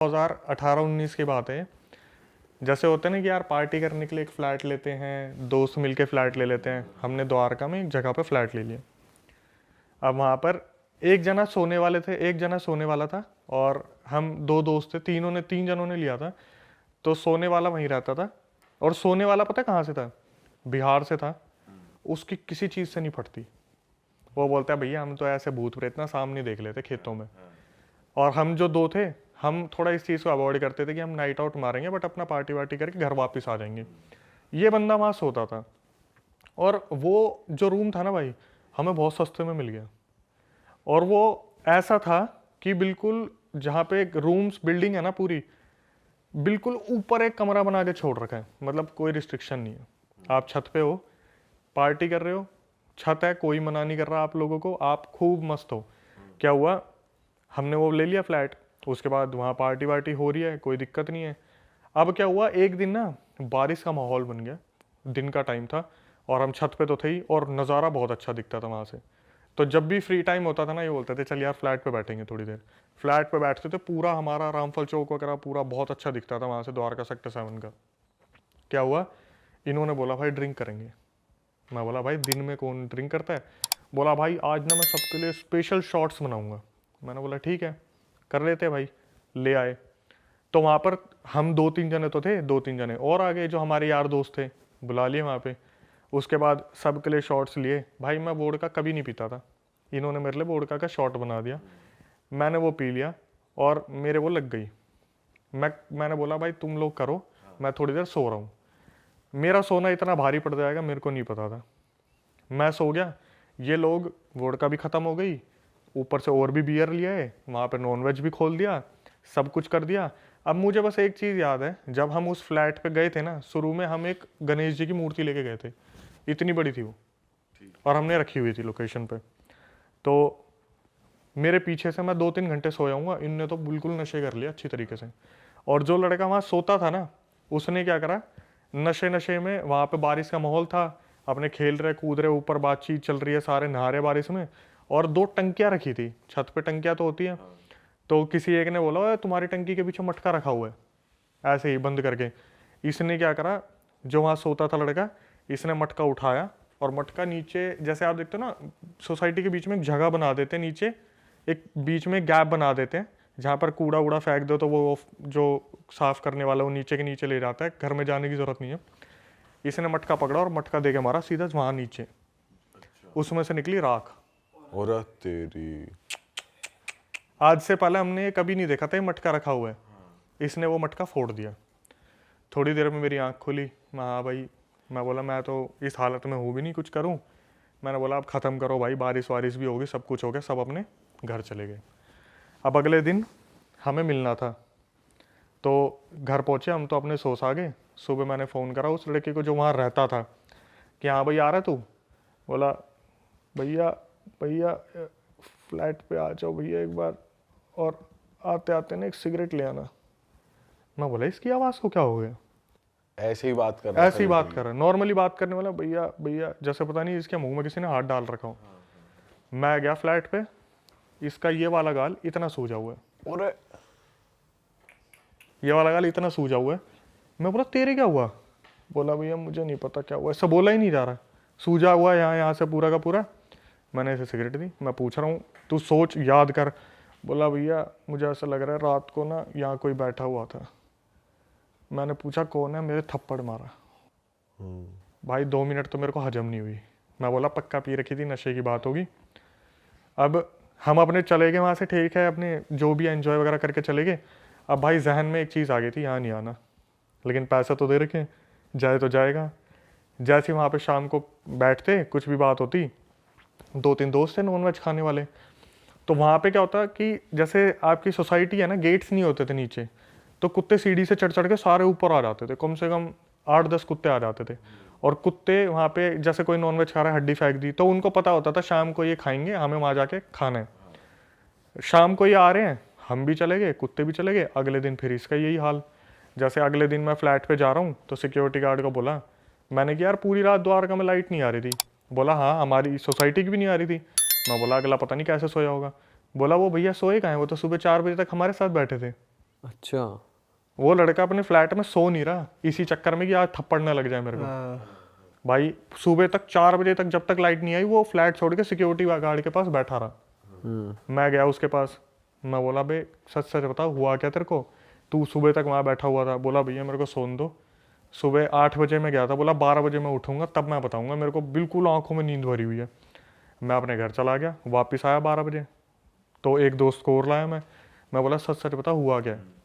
2018-19 की बात है। जैसे होते हैं ना कि यार पार्टी करने के लिए एक फ्लैट लेते हैं, दोस्त मिलके फ्लैट ले लेते हैं। हमने द्वारका में एक जगह पे फ्लैट ले लिया। अब वहाँ पर एक जना सोने वाले थे, एक जना सोने वाला था और हम दो दोस्त थे, तीन जनों ने लिया था। तो सोने वाला वहीं रहता था और सोने वाला पता कहाँ से था? बिहार से था। उसकी किसी चीज़ से नहीं फटती। वो बोलता है भैया हम तो ऐसे भूत प्रेत ना सामने देख लेते खेतों में। और हम जो दो थे, हम थोड़ा इस चीज़ को अवॉइड करते थे कि हम नाइट आउट मारेंगे बट अपना पार्टी वार्टी करके घर वापस आ जाएंगे। ये बंदा वहाँ सोता था और वो जो रूम था ना भाई, हमें बहुत सस्ते में मिल गया। और वो ऐसा था कि बिल्कुल जहाँ पे एक रूम्स बिल्डिंग है ना पूरी, बिल्कुल ऊपर एक कमरा बना के छोड़ रखा है। मतलब कोई रिस्ट्रिक्शन नहीं है। आप छत पे हो, पार्टी कर रहे हो, छत है, कोई मना नहीं कर रहा आप लोगों को, आप खूब मस्त हो। क्या हुआ, हमने वो ले लिया फ्लैट। उसके बाद वहाँ पार्टी वार्टी हो रही है, कोई दिक्कत नहीं है। अब क्या हुआ, एक दिन ना बारिश का माहौल बन गया, दिन का टाइम था और हम छत पे तो थे ही और नज़ारा बहुत अच्छा दिखता था वहाँ से। तो जब भी फ्री टाइम होता था ना, ये बोलते थे चल यार फ्लैट पे बैठेंगे थोड़ी देर। फ्लैट पे बैठते थे, पूरा हमारा रामफल चौक वगैरह पूरा बहुत अच्छा दिखता था वहाँ से, द्वारका सेक्टर 7 का। क्या हुआ, इन्होंने बोला भाई ड्रिंक करेंगे। मैं बोला भाई दिन में कौन ड्रिंक करता है? बोला भाई आज ना मैं सबके लिए स्पेशल शॉट्स बनाऊंगा। मैंने बोला ठीक है, कर लेते हैं भाई। ले आए। तो वहाँ पर हम 2-3 जने तो थे, 2-3 जने और आ गए जो हमारे यार दोस्त थे, बुला लिए वहाँ पे। उसके बाद सबके लिए शॉट्स लिए। भाई मैं वोडका कभी नहीं पीता था, इन्होंने मेरे लिए वोडका का शॉट बना दिया। मैंने वो पी लिया और मेरे वो लग गई। मैंने बोला भाई तुम लोग करो, मैं थोड़ी देर सो रहा हूँ। मेरा सोना इतना भारी पड़ जाएगा मेरे को नहीं पता था। मैं सो गया, ये लोग वोडका भी ख़त्म हो गई, ऊपर से और भी बियर लिया है, वहाँ पे नॉनवेज भी खोल दिया, सब कुछ कर दिया। अब मुझे बस एक चीज़ याद है, जब हम उस फ्लैट पे गए थे ना, शुरू में हम एक गणेश जी की मूर्ति लेके गए थे, इतनी बड़ी थी वो, और हमने रखी हुई थी लोकेशन पे। तो मेरे पीछे से मैं 2-3 घंटे सोया हूँ, इनने तो बिल्कुल नशे कर लिया अच्छी तरीके से। और जो लड़का वहाँ सोता था ना, उसने क्या करा, नशे नशे में, वहाँ पे बारिश का माहौल था, अपने खेल रहे कूद रहे, ऊपर बातचीत चल रही है, सारे नहा रहे बारिश में। और 2 टंकियाँ रखी थी छत पे, टंकियाँ तो होती है। तो किसी एक ने बोला ओए तुम्हारी टंकी के पीछे मटका रखा हुआ है, ऐसे ही बंद करके। इसने क्या करा, जो वहाँ सोता था लड़का, इसने मटका उठाया और मटका नीचे, जैसे आप देखते हो ना सोसाइटी के बीच में एक जगह बना देते हैं, नीचे एक बीच में गैप बना देते हैं जहाँ पर कूड़ा वूड़ा फेंक दो तो वो जो साफ करने वाला वो नीचे के नीचे ले जाता है, घर में जाने की जरूरत नहीं है। इसने मटका पकड़ा और मटका दे के मारा सीधा वहाँ नीचे। उसमें से निकली राख। और तेरी, आज से पहले हमने ये कभी नहीं देखा था, ये मटका रखा हुआ है। इसने वो मटका फोड़ दिया। थोड़ी देर में मेरी आँख खुली। मैं हाँ भाई, मैं बोला मैं तो इस हालत में हूँ भी नहीं कुछ करूँ। मैंने बोला अब ख़त्म करो भाई, बारिश वारिश भी होगी, सब कुछ हो गया, सब अपने घर चले गए। अब अगले दिन हमें मिलना था, तो घर पहुँचे हम तो अपने सोच आ गए। सुबह मैंने फ़ोन करा उस लड़के को जो वहाँ रहता था कि हाँ भाई आ रहा है तू? बोला भैया भैया फ्लैट पे आ जाओ भैया एक बार, और आते आते ना एक सिगरेट ले आना। मैं बोला इसकी आवाज़ को क्या हो गया? ऐसे ही बात कर रहा ऐसे ही बात कर रहा है, नॉर्मली बात करने वाला, भैया भैया, जैसे पता नहीं इसके मुंह में किसी ने हाथ डाल रखा हो। मैं गया फ्लैट पे, इसका ये वाला गाल इतना सूजा हुआ है, और ये वाला गाल इतना सूजा हुआ है। मैं बोला तेरे क्या हुआ? बोला भैया मुझे नहीं पता क्या हुआ, ऐसा बोला ही नहीं जा रहा, सूजा हुआ यहाँ यहाँ से पूरा का पूरा। मैंने इसे सिगरेट दी। मैं पूछ रहा हूँ तू सोच याद कर। बोला भैया मुझे ऐसा लग रहा है रात को ना यहाँ कोई बैठा हुआ था। मैंने पूछा कौन है? मेरे थप्पड़ मारा। भाई 2 मिनट तो मेरे को हजम नहीं हुई। मैं बोला पक्का पी रखी थी, नशे की बात होगी। अब हम अपने चले गए वहाँ से, ठीक है, अपने जो भी एंजॉय वगैरह करके चले गए। अब भाई जहन में एक चीज़ आ गई थी, यहाँ नहीं आना, लेकिन पैसा तो दे रखे, जाए तो जाएगा। जैसे वहाँ पे शाम को बैठते, कुछ भी बात होती, 2-3 दोस्त थे नॉनवेज खाने वाले। तो वहाँ पे क्या होता कि जैसे आपकी सोसाइटी है ना, गेट्स नहीं होते थे नीचे, तो कुत्ते सीढ़ी से चढ़ चढ़ के सारे ऊपर आ जाते थे, कम से कम 8-10 कुत्ते आ जाते थे। और कुत्ते वहाँ पे जैसे कोई नॉनवेज खा रहा है, हड्डी फेंक दी, तो उनको पता होता था शाम को ये खाएंगे, हमें वहाँ जाके खाना है। शाम को ये आ रहे हैं, हम भी चले गए, कुत्ते भी चले गए। अगले दिन फिर इसका यही हाल। जैसे अगले दिन मैं फ्लैट पे जा रहा हूँ तो सिक्योरिटी गार्ड को बोला, मैंने कि यार पूरी रात द्वारका में लाइट नहीं आ रही थी। बोला हाँ हमारी सोसाइटी की भी नहीं आ रही थी। मैं बोला अगला पता नहीं कैसे सोया होगा। बोला वो भैया सोए कहाँ हैं, वो तो सुबह 4 बजे तक हमारे साथ बैठे थे। अच्छा। वो लड़का अपने फ्लैट में सो नहीं रहा इसी चक्कर में कि आज थप्पड़ ना लग जाए मेरे को। भाई सुबह तक 4 बजे तक जब तक लाइट नहीं आई वो फ्लैट छोड़ के सिक्योरिटी गार्ड के पास बैठा रहा। मैं गया उसके पास, मैं बोला बे सच सच बता हुआ क्या तेरे को, तू सुबह तक वहाँ बैठा हुआ था। बोला भैया मेरे को सोने दो। सुबह 8 बजे मैं गया था, बोला 12 बजे मैं उठूंगा तब मैं बताऊंगा, मेरे को बिल्कुल आंखों में नींद भरी हुई है। मैं अपने घर चला गया, वापस आया 12 बजे, तो एक दोस्त को और लाया मैं बोला सच सच बता हुआ क्या है।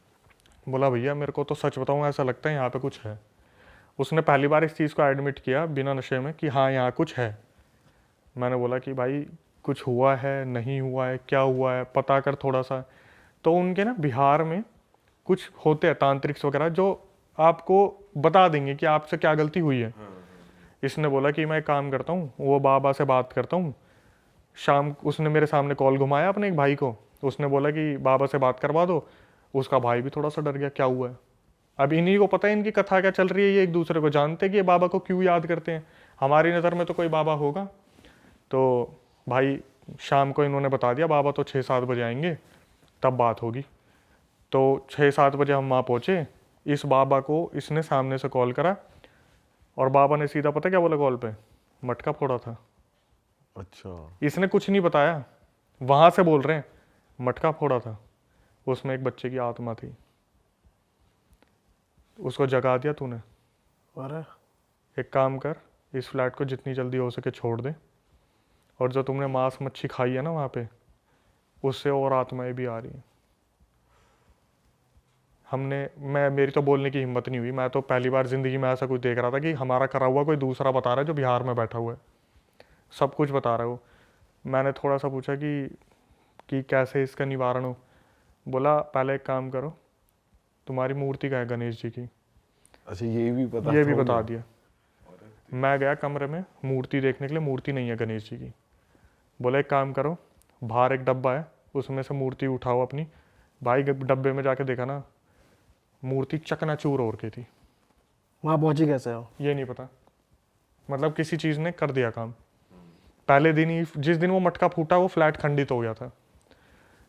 बोला भैया मेरे को तो सच बताऊँ ऐसा लगता है यहाँ पे कुछ है। उसने पहली बार इस चीज़ को एडमिट किया बिना नशे में कि हाँ यहाँ कुछ है। मैंने बोला कि भाई कुछ हुआ है नहीं हुआ है क्या हुआ है पता कर थोड़ा सा। तो उनके ना बिहार में कुछ होते हैं तांत्रिक्स वगैरह जो आपको बता देंगे कि आपसे क्या गलती हुई है। इसने बोला कि मैं एक काम करता हूँ, वो बाबा से बात करता हूँ। शाम उसने मेरे सामने कॉल घुमाया अपने एक भाई को, उसने बोला कि बाबा से बात करवा दो। उसका भाई भी थोड़ा सा डर गया क्या हुआ है। अब इन्हीं को पता है इनकी कथा क्या चल रही है, ये एक दूसरे को जानते हैं कि ये बाबा को क्यों याद करते हैं, हमारी नज़र में तो कोई बाबा होगा। तो भाई शाम को इन्होंने बता दिया बाबा तो 6-7 बजे आएंगे तब बात होगी। तो 6-7 बजे हम वहाँ पहुँचे, इस बाबा को इसने सामने से कॉल करा और बाबा ने सीधा पता क्या बोला कॉल पे, मटका फोड़ा था। अच्छा। इसने कुछ नहीं बताया, वहाँ से बोल रहे हैं मटका फोड़ा था, उसमें एक बच्चे की आत्मा थी, उसको जगा दिया तूने। अरे एक काम कर, इस फ्लैट को जितनी जल्दी हो सके छोड़ दे, और जो तुमने मांस मच्छी खाई है ना वहाँ पे, उससे और आत्माएं भी आ रही हैं। मेरी तो बोलने की हिम्मत नहीं हुई, मैं तो पहली बार ज़िंदगी में ऐसा कुछ देख रहा था कि हमारा करा हुआ कोई दूसरा बता रहा है जो बिहार में बैठा हुआ है, सब कुछ बता रहा है वो। मैंने थोड़ा सा पूछा कि कैसे इसका निवारण हो। बोला पहले एक काम करो, तुम्हारी मूर्ति का है गणेश जी की, अच्छा ये भी पता ये भी था बता उन्हें? दिया। मैं गया कमरे में मूर्ति देखने के लिए, मूर्ति नहीं है गणेश जी की। बोला एक काम करो, बाहर एक डब्बा है उसमें से मूर्ति उठाओ अपनी। भाई डब्बे में जाके देखा ना, मूर्ति चकनाचूर हो रखी थी। वहाँ पहुंची कैसे हो? ये नहीं पता, मतलब किसी चीज़ ने कर दिया काम। पहले दिन ही जिस दिन वो मटका फूटा वो फ्लैट खंडित हो गया था।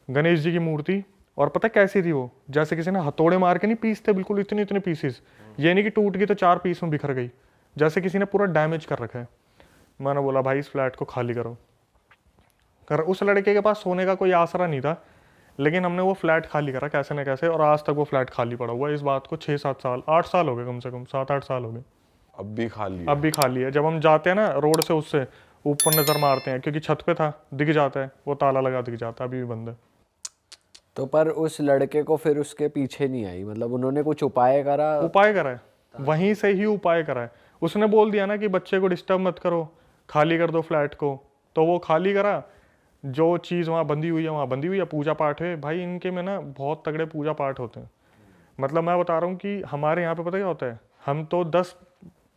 गणेश जी की मूर्ति, और पता कैसी थी वो, जैसे किसी ने हथौड़े मार के नहीं पीसते बिल्कुल इतने इतने पीसेस, ये नहीं कि टूट गई तो 4 पीस में बिखर गई, जैसे किसी ने पूरा डैमेज कर रखा है। मैंने बोला भाई इस फ्लैट को खाली करो। उस लड़के के पास सोने का कोई आसरा नहीं था, लेकिन हमने वो फ्लैट खाली करा कैसे न कैसे, और आज तक वो फ्लैट खाली पड़ा हुआ है। इस बात को 6-7 साल 8 साल हो गए, कम से कम 7-8 साल हो गए। अब भी खाली है। अब भी खाली है। जब हम जाते हैं ना रोड से उससे ऊपर नज़र मारते हैं, क्योंकि छत पे था दिख जाता है, वो ताला लगा दिख जाता है, अभी भी बंद है। तो पर उस लड़के को फिर उसके पीछे नहीं आई, मतलब उन्होंने कुछ उपाय करा? उपाय करा है, वहीं से ही उपाय करा है। उसने बोल दिया ना कि बच्चे को डिस्टर्ब मत करो, खाली कर दो फ्लैट को, तो वो खाली करा। जो चीज़ वहाँ बंधी हुई है वहाँ बंधी हुई है। पूजा पाठ है भाई इनके में ना, बहुत तगड़े पूजा पाठ होते हैं। मतलब मैं बता रहा हूँ कि हमारे यहाँ पे पता क्या होता है, हम तो 10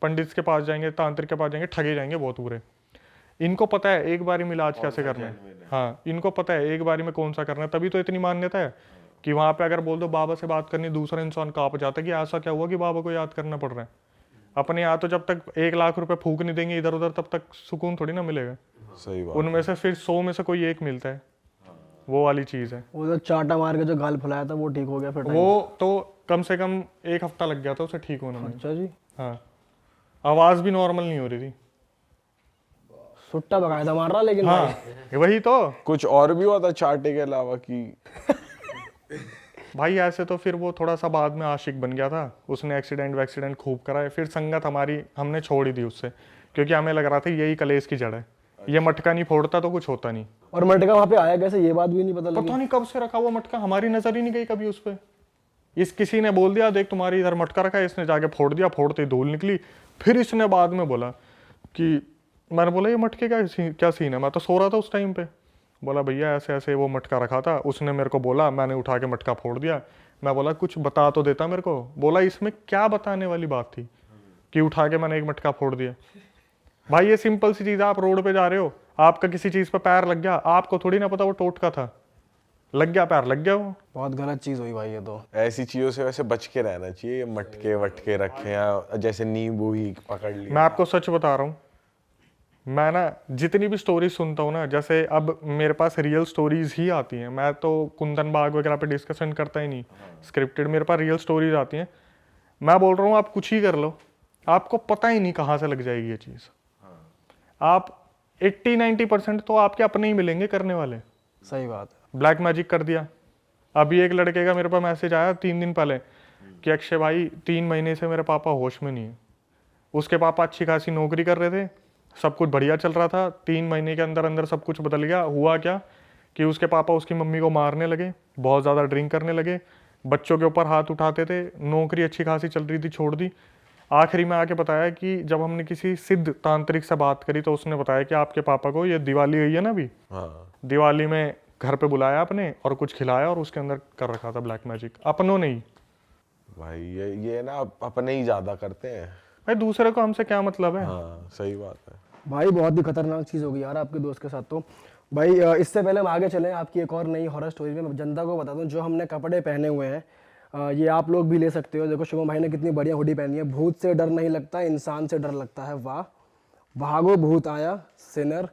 पंडित के पास जाएंगे, तांत्रिक के पास जाएंगे, ठगे जाएंगे बहुत बुरे। इनको पता है एक बारी में इलाज कैसे करना है। हाँ इनको पता है एक बारी में कौन सा करना है, तभी तो इतनी मान्यता है कि वहाँ पे अगर बोल दो बाबा से बात करनी, दूसरा इंसान कांप जाता है कि ऐसा क्या हुआ कि बाबा को याद करना पड़ रहा है। अपने यहाँ तो जब तक 1 लाख रुपए फूक नहीं देंगे इधर उधर, तब तक सुकून थोड़ी ना मिलेगा। सही बात। उनमें से फिर 100 में से कोई एक मिलता है, वो वाली चीज़ है। वो जो चाटा मार के जो गाल फुलाया था वो ठीक हो गया फिर? वो तो कम से कम 1 हफ्ता लग गया था उसे ठीक होने में। अच्छा जी। हाँ आवाज़ भी नॉर्मल नहीं हो रही थी। सुट्टा बकायदा मार रहा लेकिन हाँ वही तो कुछ और भी हुआ था चाटे के अलावा कि? भाई ऐसे तो फिर वो थोड़ा सा बाद में आशिक बन गया था, उसने एक्सीडेंट खूब कराए, फिर संगत हमारी हमने छोड़ ही दी उससे, क्योंकि हमें लग रहा था यही कलेश की जड़ है, ये मटका नहीं फोड़ता तो कुछ होता नहीं। और मटका वहाँ पे आया कैसे, ये बात भी नहीं पता लगी? पता नहीं कब से रखा हुआ मटका, हमारी नजर ही नहीं गई कभी उस पर। इस किसी ने बोल दिया देख तुम्हारी इधर मटका रखा है, इसने जाके फोड़ दिया, फोड़ते ही धूल निकली। फिर इसने बाद में बोला कि, मैंने बोला ये मटके क्या सीन है, मैं तो सो रहा था उस टाइम पे। बोला भैया ऐसे ऐसे वो मटका रखा था, उसने मेरे को बोला, मैंने उठा के मटका फोड़ दिया। मैं बोला कुछ बता तो देता मेरे को। बोला इसमें क्या बताने वाली बात थी कि उठा के मैंने एक मटका फोड़ दिया। भाई ये सिंपल सी चीज़ है, आप रोड पे जा रहे हो, आपका किसी चीज़ पे पैर लग गया, आपको थोड़ी ना पता वो टोटका था, लग गया पैर लग गया वो। बहुत गलत चीज हुई भाई ये तो। ऐसी चीजों से वैसे बच के रहना चाहिए, मटके वटके रखे या जैसे नींबू ही पकड़ लिया। मैं आपको सच बता रहा हूँ, मैं ना जितनी भी स्टोरीज सुनता हूँ ना, जैसे अब मेरे पास रियल स्टोरीज ही आती हैं, मैं तो कुंदन बाग वगैरह पे डिस्कशन करता ही नहीं, स्क्रिप्टेड मेरे पास रियल स्टोरीज आती हैं। मैं बोल रहा हूँ आप कुछ ही कर लो, आपको पता ही नहीं कहाँ से लग जाएगी ये चीज़। आप 80-90% तो आपके अपने ही मिलेंगे करने वाले। सही बात है। ब्लैक मैजिक कर दिया। अभी एक लड़के का मेरे पास मैसेज आया 3 दिन पहले कि अक्षय भाई 3 महीने से मेरे पापा होश में नहीं है। उसके पापा अच्छी खासी नौकरी कर रहे थे, सब कुछ बढ़िया चल रहा था, 3 महीने के अंदर अंदर सब कुछ बदल गया। हुआ क्या कि उसके पापा उसकी मम्मी को मारने लगे, बहुत ज़्यादा ड्रिंक करने लगे, बच्चों के ऊपर हाथ उठाते थे, नौकरी अच्छी खासी चल रही थी छोड़ दी। आखिरी में आके बताया कि जब हमने किसी सिद्ध तांत्रिक से बात करी तो उसने बताया कि आपके पापा को ये दिवाली हुई है ना अभी, दिवाली में घर पे बुलाया आपने और कुछ खिलाया और उसके अंदर कर रखा था ब्लैक मैजिक, अपनों ने ही। भाई ये ना अपने ही ज्यादा करते हैं। भाई दूसरे को हमसे क्या मतलब है। हाँ सही बात है भाई बहुत ही खतरनाक चीज़ होगी यार आपके दोस्त के साथ। तो भाई इससे पहले हम आगे चलें आपकी एक और नई हॉरर स्टोरी में, मैं जनता को बता दूं जो हमने कपड़े पहने हुए हैं ये आप लोग भी ले सकते हो। देखो शुभम भाई ने कितनी बढ़िया हुडी पहनी है। भूत से डर नहीं लगता, इंसान से डर लगता है। वाह, भागो भूत आया सिनर।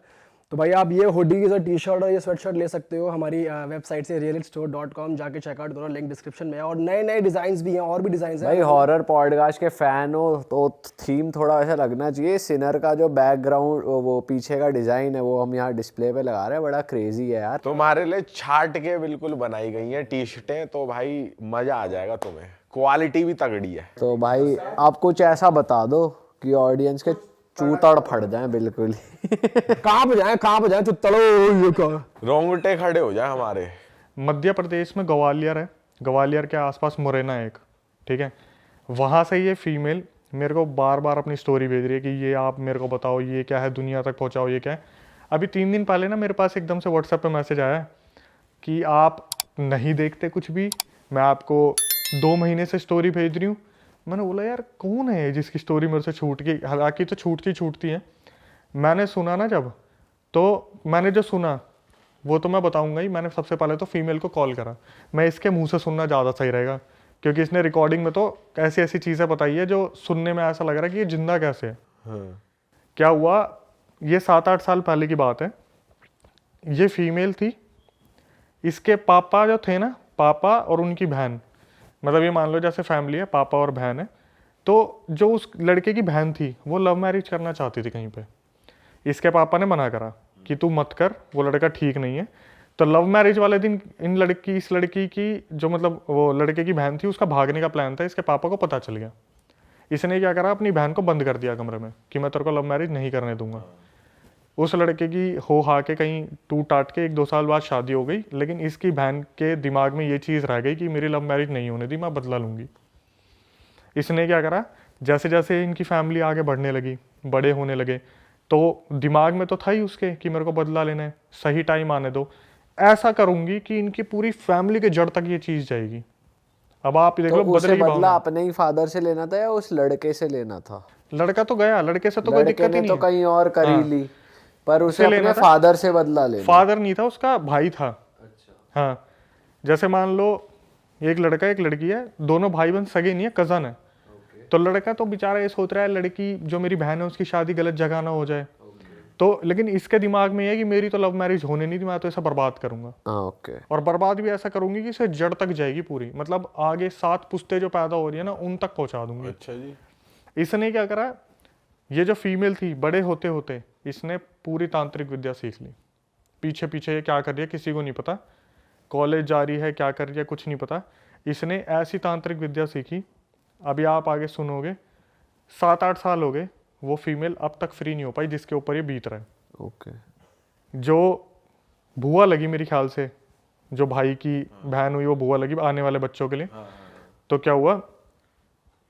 तो भाई आप ये हुडी की जो टी शर्ट और ये स्वेट शर्ट ले सकते हो हमारी वेबसाइट से realitstore.com, जाके चेकआउट करो, लिंक डिस्क्रिप्शन में है। और नए नए डिजाइन भी हैं, और भी डिजाइन हैं भाई हॉरर पॉडकास्ट के फैन हो तो थीम थोड़ा ऐसा लगना चाहिए। सिनर का जो बैकग्राउंड वो पीछे का डिजाइन है वो हम यहाँ डिस्प्ले पे लगा रहे हैं, बड़ा क्रेजी है यार। तुम्हारे लिए छाट के बिल्कुल बनाई गई हैं टी शर्टें, तो भाई मजा आ जाएगा तुम्हें, क्वालिटी भी तगड़ी है। तो भाई आप कुछ ऐसा बता दो कि ऑडियंस के चूतड़ फट जाए बिल्कुल कांप जाए तो तड़ो ये क्या। रोंगटे खड़े हो जाए हमारे। मध्य प्रदेश में ग्वालियर है, ग्वालियर के आसपास मुरैना है एक, ठीक है। वहाँ से ये फीमेल मेरे को बार बार अपनी स्टोरी भेज रही है कि ये आप मेरे को बताओ ये क्या है, दुनिया तक पहुँचाओ ये क्या है। अभी 3 दिन पहले ना मेरे पास एकदम से व्हाट्सएप पे मैसेज आया कि आप नहीं देखते कुछ भी, मैं आपको 2 महीने से स्टोरी भेज रही हूँ। मैंने बोला यार कौन है जिसकी स्टोरी मेरे से छूट गई, हालांकि तो छूटती है। मैंने सुना ना जब, तो मैंने जो सुना वो तो मैं बताऊंगा ही। मैंने सबसे पहले तो फीमेल को कॉल करा, मैं इसके मुंह से सुनना ज़्यादा सही रहेगा क्योंकि इसने रिकॉर्डिंग में तो ऐसी ऐसी चीज़ें बताई है जो सुनने में ऐसा लग रहा है कि ये जिंदा कैसे है। क्या हुआ, ये 7-8 साल पहले की बात है। ये फीमेल थी, इसके पापा जो थे ना, पापा और उनकी बहन, मतलब ये मान लो जैसे फैमिली है, पापा और बहन है। तो जो उस लड़के की बहन थी वो लव मैरिज करना चाहती थी कहीं पे। इसके पापा ने मना करा कि तू मत कर, वो लड़का ठीक नहीं है। तो लव मैरिज वाले दिन इस लड़की की जो मतलब वो लड़के की बहन थी उसका भागने का प्लान था। इसके पापा को पता चल गया। इसने क्या करा, अपनी बहन को बंद कर दिया कमरे में कि मैं तेरे को लव मैरिज नहीं करने दूंगा। उस लड़के की हो हा के कहीं टूट टाट के 1-2 साल बाद शादी हो गई, लेकिन इसकी बहन के दिमाग में ये चीज़ रह गई कि मेरी लव मैरिज नहीं होने दी, मैं बदला लूँगी। इसने क्या करा, जैसे जैसे इनकी फैमिली आगे बढ़ने लगी, बड़े होने लगे, तो दिमाग में तो था ही उसके कि मेरे को बदला लेना है, सही टाइम आने दो, ऐसा करूँगी कि इनकी पूरी फैमिली के जड़ तक ये चीज़ जाएगी। अब आप देख तो लो उसे बदले की बदला भावना। अपने ही फादर से लेना था या उस लड़के से लेना था? लड़का तो गया, लड़के से तो कोई लड़के दिक्कत ही ने नहीं तो है। कहीं और कर ही ली, पर उसे उसे लेना अपने था। फादर से बदला लेना। फादर नहीं था, उसका भाई था। हाँ, जैसे मान लो एक लड़का एक लड़की है, दोनों भाई बहन सगे नहीं है, कजन है। तो लड़का तो बेचारा ये सोच रहा है लड़की जो मेरी बहन है उसकी शादी गलत जगह ना हो जाए। तो लेकिन इसके दिमाग में है कि मेरी तो लव मैरिज होने नहीं थी, मैं तो ऐसा बर्बाद करूंगा। ओके। और बर्बाद भी ऐसा करूंगी कि इसे जड़ तक जाएगी पूरी, मतलब आगे 7 पुश्ते जो पैदा हो रही है ना उन तक पहुंचा दूंगी। अच्छा जी। इसने क्या करा, ये जो फीमेल थी बड़े होते होते इसने पूरी तांत्रिक विद्या सीख ली। पीछे पीछे ये क्या कर रही है किसी को नहीं पता, कॉलेज जा रही है क्या कर रही है कुछ नहीं पता। इसने ऐसी तांत्रिक विद्या सीखी, अभी आप आगे सुनोगे, 7-8 साल हो गए, वो फीमेल अब तक फ्री नहीं हो पाई जिसके ऊपर ये बीत रहा है। ओके। जो बुआ लगी मेरे ख्याल से, जो भाई की बहन हुई वो बुआ लगी आने वाले बच्चों के लिए। तो क्या हुआ,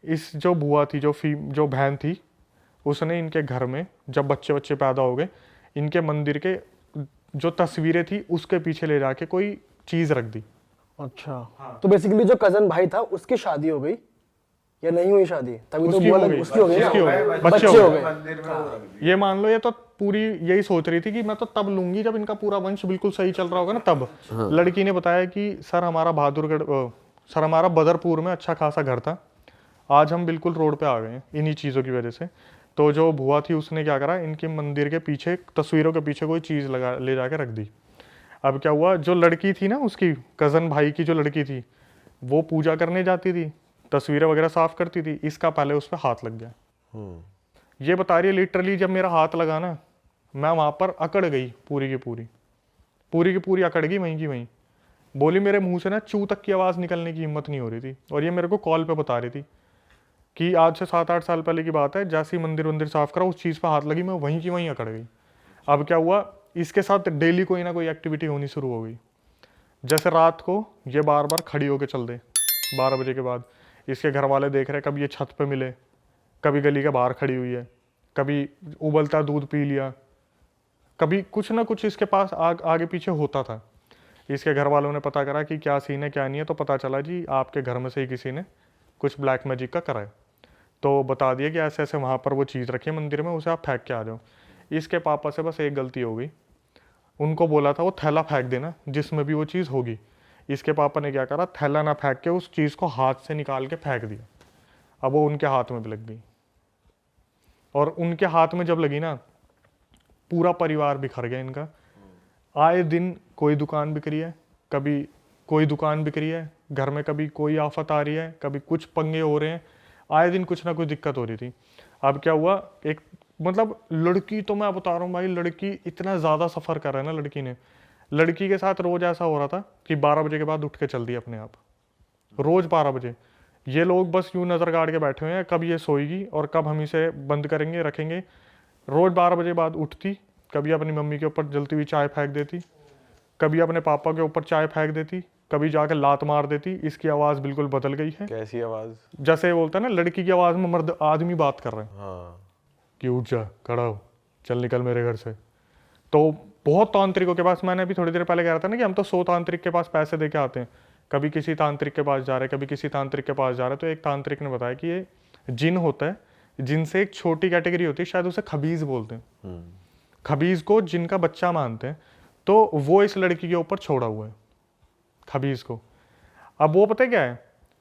इस जो बुआ थी जो बहन थी, उसने इनके घर में जब बच्चे पैदा हो गए, इनके मंदिर के जो तस्वीरें थी उसके पीछे ले जाके कोई चीज रख दी। अच्छा तो बेसिकली जो कजन भाई था उसकी शादी हो गई या नहीं हुई शादी? तभी तो उसकी बुआ हो लग- गई, उसकी हो गई ना? उसकी हो गई, बच्चे हो गए। ये मान लो ये तो पूरी यही सोच रही थी कि मैं तो तब लूंगी जब इनका पूरा वंश बिल्कुल सही चल रहा होगा ना तब। लड़की ने बताया कि सर हमारा सर हमारा बदरपुर में अच्छा खासा घर था, आज हम बिल्कुल रोड पे आ गए हैं इन्हीं चीज़ों की वजह से। तो जो बुआ थी उसने क्या करा, इनके मंदिर के पीछे, तस्वीरों के पीछे कोई चीज़ लगा ले जाके रख दी। अब क्या हुआ, जो लड़की थी ना, उसकी कज़न भाई की जो लड़की थी, वो पूजा करने जाती थी, तस्वीरें वगैरह साफ करती थी, इसका पहले उस पर हाथ लग गया। ये बता रही है लिटरली, जब मेरा हाथ लगा ना, मैं वहाँ पर अकड़ गई, पूरी की पूरी अकड़ गई वहीं की वहीं। बोली मेरे मुंह से ना चू तक की आवाज़ निकलने की हिम्मत नहीं हो रही थी। और ये मेरे को कॉल पे बता रही थी कि आज से 7-8 साल पहले की बात है, जैसे ही मंदिर साफ करा, उस चीज़ पर हाथ लगी, मैं वहीं की वहीं अकड़ गई। अब क्या हुआ, इसके साथ डेली कोई ना कोई एक्टिविटी होनी शुरू हो गई। जैसे रात को ये बार बार खड़ी होकर चल दे 12 बजे के बाद, इसके घर वाले देख रहे, कभी ये छत पे मिले, कभी गली के बाहर खड़ी हुई है, कभी उबलता दूध पी लिया, कभी कुछ ना कुछ इसके पास आगे पीछे होता था। इसके घर वालों ने पता करा कि क्या सीन है क्या नहीं है, तो पता चला जी आपके घर में से ही किसी ने कुछ ब्लैक मैजिक का करा है। तो बता दिया कि ऐसे ऐसे वहाँ पर वो चीज़ रखी है मंदिर में, उसे आप फेंक के आ जाओ। इसके पापा से बस एक गलती हो गई, उनको बोला था वो थैला फेंक देना जिसमें भी वो चीज़ होगी। इसके पापा ने क्या करा, थैला ना फेंक के उस चीज़ को हाथ से निकाल के फेंक दिया। अब वो उनके हाथ में भी लग गई, और उनके हाथ में जब लगी ना, पूरा परिवार बिखर गया इनका। आए दिन कोई दुकान बिक रही है, कभी कोई दुकान बिक रही है घर में, कभी कोई आफत आ रही है, कभी कुछ पंगे हो रहे हैं, आए दिन कुछ ना कुछ दिक्कत हो रही थी। अब क्या हुआ, एक मतलब लड़की तो मैं बता रहा हूँ भाई, लड़की इतना ज़्यादा सफ़र कर रहा है ना लड़की ने। लड़की के साथ रोज़ ऐसा हो रहा था कि 12 बजे के बाद उठ के चल दी अपने आप, रोज़ 12 बजे। ये लोग बस यूँ नज़र गाड़ के बैठे हुए हैं, कब ये सोएगी और कब हम इसे बंद करेंगे रखेंगे। रोज़ 12 बजे बाद उठती, कभी अपनी मम्मी के ऊपर जलती हुई चाय फेंक देती, कभी अपने पापा के ऊपर चाय फेंक देती, कभी जाकर लात मार देती। इसकी आवाज़ बिल्कुल बदल गई है। कैसी आवाज? जैसे बोलता है ना, लड़की की आवाज़ में मर्द आदमी बात कर रहे हैं हाँ। कि उठ जा, खड़ा हो, चल निकल मेरे घर से। तो बहुत तांत्रिकों के पास, मैंने अभी थोड़ी देर पहले कह रहा था ना कि हम तो 100 तांत्रिक के पास पैसे दे के आते हैं, कभी किसी तांत्रिक के पास जा रहे, कभी किसी तांत्रिक के पास जा रहे। तो एक तांत्रिक ने बताया कि ये जिन होता है, जिनसे एक छोटी कैटेगरी होती है, शायद उसे खबीज बोलते हैं। खबीज को जिनका बच्चा मानते हैं, तो वो इस लड़की के ऊपर छोड़ा हुआ है, खबीज को। अब वो पता है क्या है,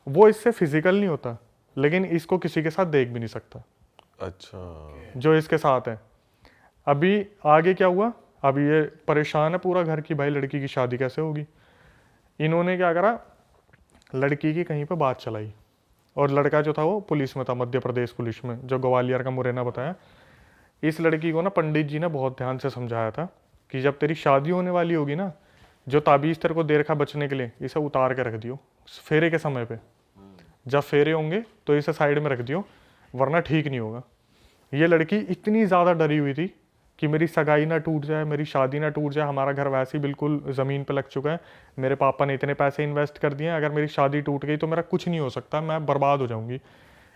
वो इससे फिजिकल नहीं होता, लेकिन इसको किसी के साथ देख भी नहीं सकता। अच्छा। जो इसके साथ है। अभी आगे क्या हुआ, अभी ये परेशान है पूरा घर की, भाई लड़की की शादी कैसे होगी। इन्होंने क्या करा, लड़की की कहीं पे बात चलाई, और लड़का जो था वो पुलिस में था, मध्य प्रदेश पुलिस में, जो ग्वालियर का मुरैना बताया। इस लड़की को ना पंडित जी ने बहुत ध्यान से समझाया था कि जब तेरी शादी होने वाली होगी ना, जो ताबीज़ तेरे को दे रखा बचने के लिए, इसे उतार के रख दियो फेरे के समय पे। जब फेरे होंगे तो इसे साइड में रख दियो, वरना ठीक नहीं होगा। ये लड़की इतनी ज़्यादा डरी हुई थी कि मेरी सगाई ना टूट जाए, मेरी शादी ना टूट जाए, हमारा घर वैसे ही बिल्कुल ज़मीन पे लग चुका है, मेरे पापा ने इतने पैसे इन्वेस्ट कर दिए हैं, अगर मेरी शादी टूट गई तो मेरा कुछ नहीं हो सकता, मैं बर्बाद हो जाऊंगी।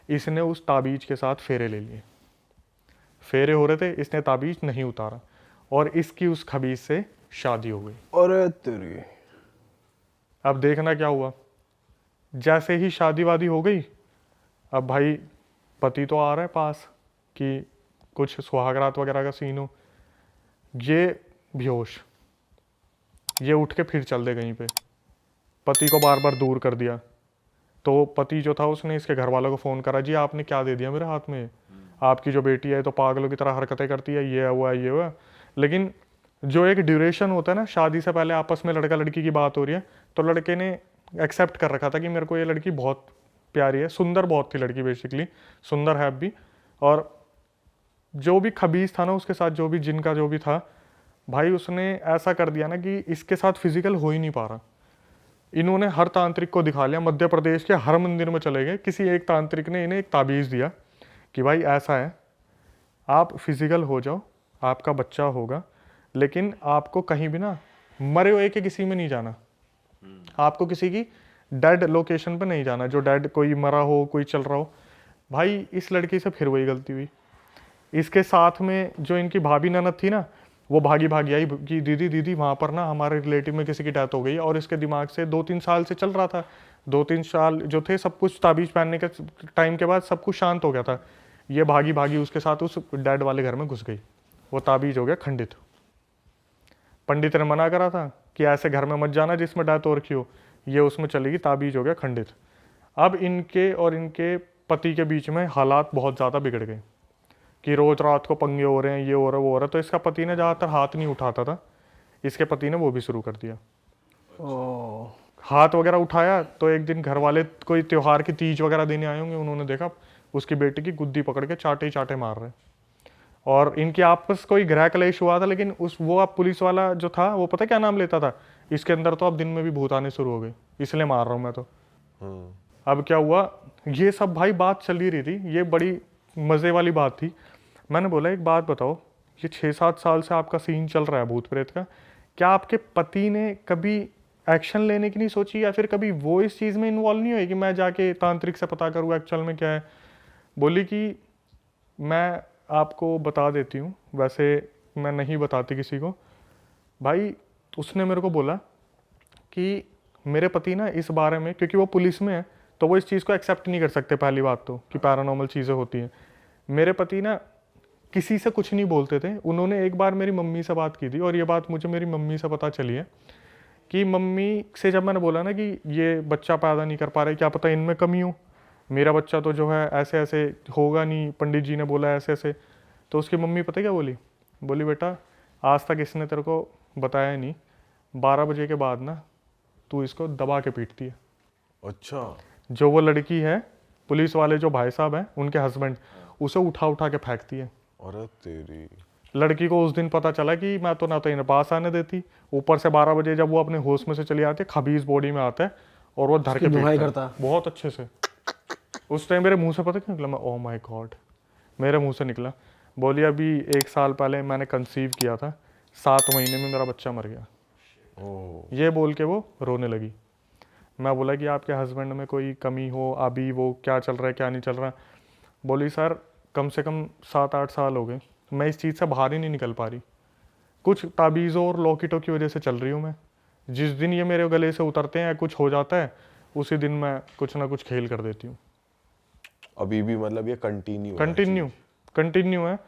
इसने उस ताबीज़ के साथ फेरे ले लिए, फेरे हो रहे थे, इसने ताबीज़ नहीं उतारा, और इसकी उस खबीज से शादी हो गई। और तेरी अब देखना क्या हुआ, जैसे ही शादी वादी हो गई, अब भाई पति तो आ रहा है पास कि कुछ सुहागरात वगैरह का सीन हो, ये बेहोश, ये उठ के फिर चल दे कहीं पे, पति को बार बार दूर कर दिया। तो पति जो था उसने इसके घर वालों को फ़ोन करा, जी आपने क्या दे दिया मेरे हाथ में, आपकी जो बेटी है तो पागलों की तरह हरकतें करती है, ये हुआ ये हुआ। लेकिन जो एक ड्यूरेशन होता है ना, शादी से पहले आपस में लड़का लड़की की बात हो रही है, तो लड़के ने एक्सेप्ट कर रखा था कि मेरे को ये लड़की बहुत प्यारी है, सुंदर बहुत थी लड़की, बेसिकली सुंदर है अब भी। और जो भी खबीज था ना उसके साथ, जो भी जिनका जो भी था भाई, उसने ऐसा कर दिया ना कि इसके साथ फिजिकल हो ही नहीं पा रहा। इन्होंने हर तांत्रिक को दिखा लिया, मध्य प्रदेश के हर मंदिर में चले गए, किसी एक तांत्रिक ने इन्हें एक ताबीज़ दिया कि भाई ऐसा है, आप फिजिकल हो जाओ, आपका बच्चा होगा, लेकिन आपको कहीं भी ना मरे हुए के किसी में नहीं जाना, आपको किसी की डेड लोकेशन पे नहीं जाना, जो डेड कोई मरा हो, कोई चल रहा हो। भाई इस लड़की से फिर वही गलती हुई। इसके साथ में जो इनकी भाभी ननद थी ना, वो भागी भागी आई कि दीदी वहाँ पर ना हमारे रिलेटिव में किसी की डेथ हो गई, और इसके दिमाग से 2-3 साल से चल रहा था, 2-3 साल जो थे सब कुछ ताबीज़ पहनने के टाइम के बाद सब कुछ शांत हो गया था। ये भागी भागी उसके साथ उस डैड वाले घर में घुस गई, वो ताबीज़ हो गया खंडित। पंडित ने मना करा था कि ऐसे घर में मत जाना जिसमें डेथ हो रखी हो, ये उसमें चलेगी, ताबीज़ हो गया खंडित। अब इनके और इनके पति के बीच में हालात बहुत ज़्यादा बिगड़ गए, कि रोज रात को पंगे हो रहे हैं, ये हो रहा है, वो हो रहा है। तो इसका पति ने ज़्यादातर हाथ नहीं उठाता था, इसके पति ने वो भी शुरू कर दिया। ओ हाथ वगैरह उठाया तो एक दिन घर वाले कोई त्योहार की तीज वगैरह देने आए होंगे, उन्होंने देखा उसकी बेटी की गुद्दी पकड़ के चाटे ही चाटे मार रहे। और इनकी आपस कोई गृह कलेश हुआ था, लेकिन वो आप पुलिस वाला जो था वो पता क्या नाम लेता था, इसके अंदर तो अब दिन में भी भूत आने शुरू हो गए, इसलिए मार रहा हूँ मैं तो। अब क्या हुआ, ये सब भाई बात चल ही रही थी, ये बड़ी मज़े वाली बात थी। मैंने बोला एक बात बताओ, ये 6-7 साल से आपका सीन चल रहा है भूत प्रेत का, क्या आपके पति ने कभी एक्शन लेने की नहीं सोची, या फिर कभी वो इस चीज़ में इन्वॉल्व नहीं हुई कि मैं जाके तांत्रिक से पता करूँ एक्चुअल में क्या है? बोली कि मैं आपको बता देती हूँ, वैसे मैं नहीं बताती किसी को। भाई उसने मेरे को बोला कि मेरे पति ना इस बारे में, क्योंकि वो पुलिस में है तो वो इस चीज़ को एक्सेप्ट नहीं कर सकते, पहली बात तो कि पैरानॉर्मल चीज़ें होती हैं। मेरे पति ना किसी से कुछ नहीं बोलते थे। उन्होंने एक बार मेरी मम्मी से बात की थी, और ये बात मुझे मेरी मम्मी से पता चली है कि मम्मी से जब मैंने बोला ना कि ये बच्चा पैदा नहीं कर पा रहे, क्या पता इनमें कमी हो, मेरा बच्चा तो जो है ऐसे ऐसे होगा नहीं, पंडित जी ने बोला ऐसे ऐसे। तो उसकी मम्मी पता क्या बोली? बोली बेटा आज तक इसने तेरे को बताया नहीं, 12 बजे के बाद ना तू इसको दबा के पीटती है। अच्छा। जो वो लड़की है, पुलिस वाले जो भाई साहब हैं उनके हस्बैंड, उसे उठा उठा के फेंकती है। अरे तेरी। लड़की को उस दिन पता चला कि मैं तो ना तो इन्हें पास आने देती, ऊपर से 12 बजे जब वो अपने होश में से चली आती है, खबीज बॉडी में आता है और वो धर के धुनाई पीटता करता है बहुत अच्छे से। उस टाइम मेरे मुंह से पता क्या निकला? मैं ओह माय गॉड, मेरे मुंह से निकला। बोली अभी 1 साल पहले मैंने कंसीव किया था, 7 महीने में मेरा बच्चा मर गया। ओह। ये बोल के वो रोने लगी। मैं बोला कि आपके हस्बैंड में कोई कमी हो, अभी वो क्या चल रहा है क्या नहीं चल रहा? बोली सर कम से कम 7-8 साल हो गए, मैं इस चीज़ से बाहर ही नहीं निकल पा रही, कुछ ताबीज़ों और लॉकेटों की वजह से चल रही हूँ मैं। जिस दिन ये मेरे गले से उतरते हैं या कुछ हो जाता है, उसी दिन मैं कुछ ना कुछ खेल कर देती हूँ। अभी भी मतलब ये कंटिन्यू है।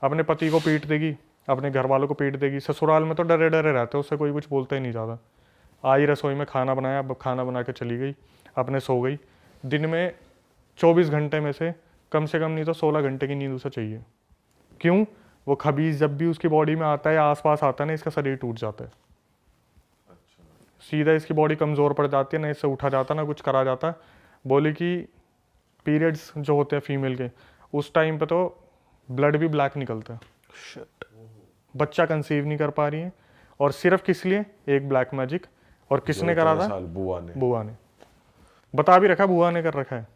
अपने पति को पीट देगी, अपने घर वालों को पीट देगी। ससुराल में तो डरे डरे रहते, उससे कोई कुछ बोलता ही नहीं ज़्यादा। आई रसोई में खाना बनाया, अब खाना बना के चली गई, अपने सो गई। दिन में 24 घंटे में से कम नहीं तो 16 घंटे की नींद उसे चाहिए। क्यों? वो खबीज जब भी उसकी बॉडी में आता है या आसपास आता है ना, इसका शरीर टूट जाता है। सीधा इसकी बॉडी कमज़ोर पड़ जाती है, ना इससे उठा जाता ना कुछ करा जाता। बोली कि पीरियड्स जो होते हैं फीमेल के, उस टाइम पे तो ब्लड भी ब्लैक निकलता है। बच्चा कंसीव नहीं कर पा रही है, और सिर्फ किस लिए? एक ब्लैक मैजिक। और किसने करा था? बुआ ने बता भी रखा, बुआ ने कर रखा है,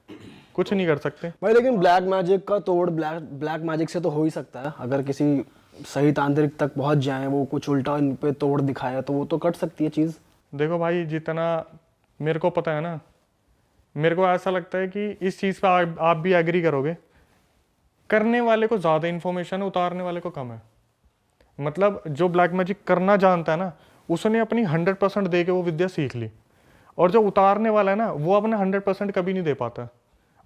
कुछ नहीं कर सकते भाई। लेकिन ब्लैक मैजिक का तोड़ ब्लैक मैजिक से तो हो ही सकता है, अगर किसी सही तांत्रिक तक पहुंच जाए, वो कुछ उल्टा इन पे तोड़ दिखाया तो वो तो कट सकती है चीज़। देखो भाई, जितना मेरे को पता है ना, मेरे को ऐसा लगता है कि इस चीज़ पे आप भी एग्री करोगे, करने वाले को ज़्यादा इन्फॉर्मेशन है, उतारने वाले को कम है। मतलब जो ब्लैक मैजिक करना जानता है ना, उसने अपनी 100% दे के वो विद्या सीख ली, और जो उतारने वाला है ना, वो अपना 100% कभी नहीं दे पाता।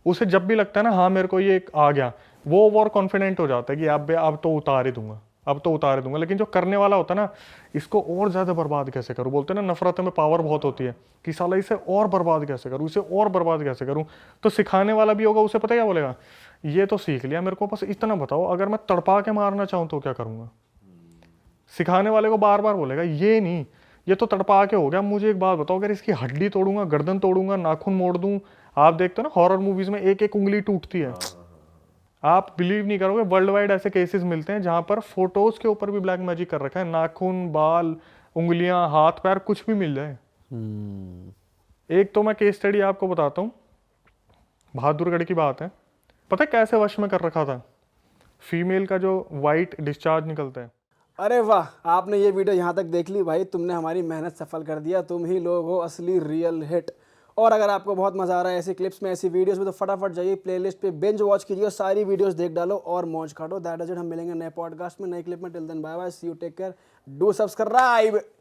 उसे जब भी लगता है ना हाँ मेरे को ये आ गया, वो ओवर कॉन्फिडेंट हो जाता है कि अब तो उतार ही दूंगा, अब तो उतार ही दूंगा। लेकिन जो करने वाला होता है ना, इसको और ज़्यादा बर्बाद कैसे करूँ, बोलते हैं ना नफरत में पावर बहुत होती है, कि साला इसे और बर्बाद कैसे करूँ, इसे और बर्बाद कैसे करूँ। तो सिखाने वाला भी होगा, उसे पता क्या बोलेगा, ये तो सीख लिया, मेरे को बस इतना बताओ, अगर मैं तड़पा के मारना चाहूँ तो क्या करूँगा। सिखाने वाले को बार बार बोलेगा ये नहीं, ये तो तड़पा के हो गया, मुझे एक बात बताओ, अगर इसकी हड्डी तोड़ूंगा, गर्दन तोड़ूंगा, नाखून मोड़ दूं। आप देखते हो ना हॉरर मूवीज में एक एक उंगली टूटती है। आप बिलीव नहीं करोगे, वर्ल्ड वाइड ऐसे केसेस मिलते हैं जहां पर फोटोज के ऊपर भी ब्लैक मैजिक कर रखा है, नाखून, बाल, उंगलियां, हाथ पैर कुछ भी मिल जाए। एक तो मैं केस स्टडी आपको बताता हूँ, बहादुरगढ़ की बात है। पता है कैसे वश में कर रखा था? फीमेल का जो वाइट डिस्चार्ज निकलता है। अरे वाह, आपने ये वीडियो यहाँ तक देख ली भाई, तुमने हमारी मेहनत सफल कर दिया, तुम ही लोग हो असली रियल हिट। और अगर आपको बहुत मज़ा आ रहा है ऐसी क्लिप्स में, ऐसी वीडियोस में, तो फटाफट जाइए प्लेलिस्ट पे बिंज वॉच कीजिए और सारी वीडियोस देख डालो और मौज काटो। That is it. हम मिलेंगे नए पॉडकास्ट में, नए क्लिप में। Till then bye bye, see you, take care, do subscribe.